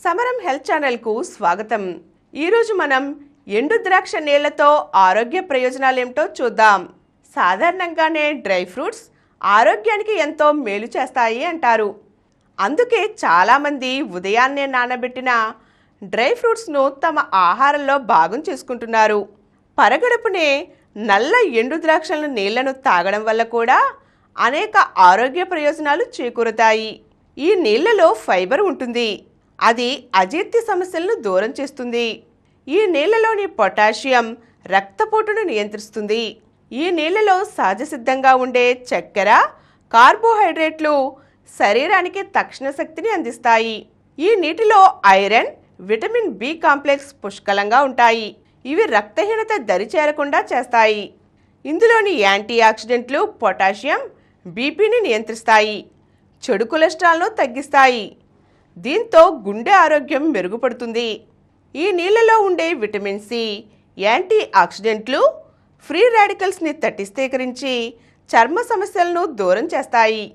సమరం హెల్త్ ఛానల్కు స్వాగతం. ఈరోజు మనం ఎండు ద్రాక్ష నీళ్లతో ఆరోగ్య ప్రయోజనాలేమిటో చూద్దాం. సాధారణంగానే డ్రై ఫ్రూట్స్ ఆరోగ్యానికి ఎంతో మేలు చేస్తాయి అంటారు. అందుకే చాలామంది ఉదయాన్నే నానబెట్టిన డ్రై ఫ్రూట్స్ను తమ ఆహారంలో భాగం చేసుకుంటున్నారు. పరగడుపునే నల్ల ఎండు ద్రాక్షల నీళ్లను తాగడం వల్ల కూడా అనేక ఆరోగ్య ప్రయోజనాలు చేకూరుతాయి. ఈ నీళ్లలో ఫైబర్ ఉంటుంది. అది అజీర్తి సమస్యలను దూరం చేస్తుంది. ఈ నీళ్లలోని పొటాషియం రక్తపోటును నియంత్రిస్తుంది. ఈ నీళ్లలో సహజ సిద్ధంగా ఉండే చక్కెర, కార్బోహైడ్రేట్లు శరీరానికి తక్షణ శక్తిని అందిస్తాయి. ఈ నీటిలో ఐరన్, విటమిన్ బి కాంప్లెక్స్ పుష్కలంగా ఉంటాయి. ఇవి రక్తహీనత దరి చేరకుండా చేస్తాయి. ఇందులోని యాంటీ ఆక్సిడెంట్లు పొటాషియం బీపీని నియంత్రిస్తాయి, చెడు కొలెస్ట్రాల్ను తగ్గిస్తాయి. దీంతో గుండె ఆరోగ్యం మెరుగుపడుతుంది. ఈ నీళ్లలో ఉండే విటమిన్ సి యాంటీ ఆక్సిడెంట్లు ఫ్రీ రాడికల్స్ని తట్టిస్తీకరించి చర్మ సమస్యలను దూరం చేస్తాయి.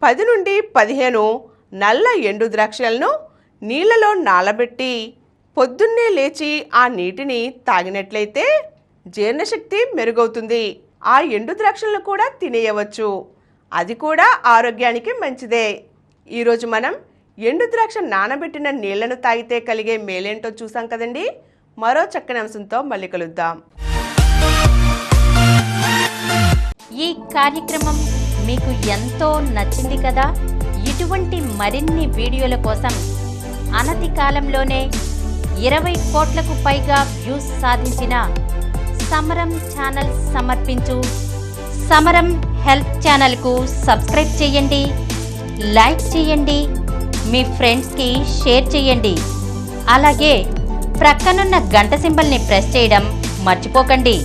10 నుండి 15 నల్ల ఎండు ద్రాక్షలను నీళ్లలో నానబెట్టి పొద్దున్నే లేచి ఆ నీటిని తాగినట్లయితే జీర్ణశక్తి మెరుగవుతుంది. ఆ ఎండు ద్రాక్షలను కూడా తినేయవచ్చు. అది కూడా ఆరోగ్యానికి మంచిదే. ఈరోజు మనం ఎండు ద్రాక్ష నానబెట్టిన నీళ్లను తాగితే కలిగే మేలేంటో చూసాం కదండి. మరో చక్కని అంశంతో మళ్ళీ కలుద్దాం. ఈ కార్యక్రమం మీకు ఎంతో నచ్చింది కదా. ఇటువంటి మరిన్ని వీడియోల కోసం అనతి కాలంలోనే 20 కోట్లకు పైగా వ్యూస్ సాధించిన సమరం ఛానల్ సమర్పించు సమరం హెల్త్ ఛానల్కు సబ్స్క్రైబ్ చేయండి, లైక్ చేయండి, మీ ఫ్రెండ్స్కి షేర్ చేయండి. అలాగే ప్రక్కనున్న గంట సింబల్ని ప్రెస్ చేయడం మర్చిపోకండి.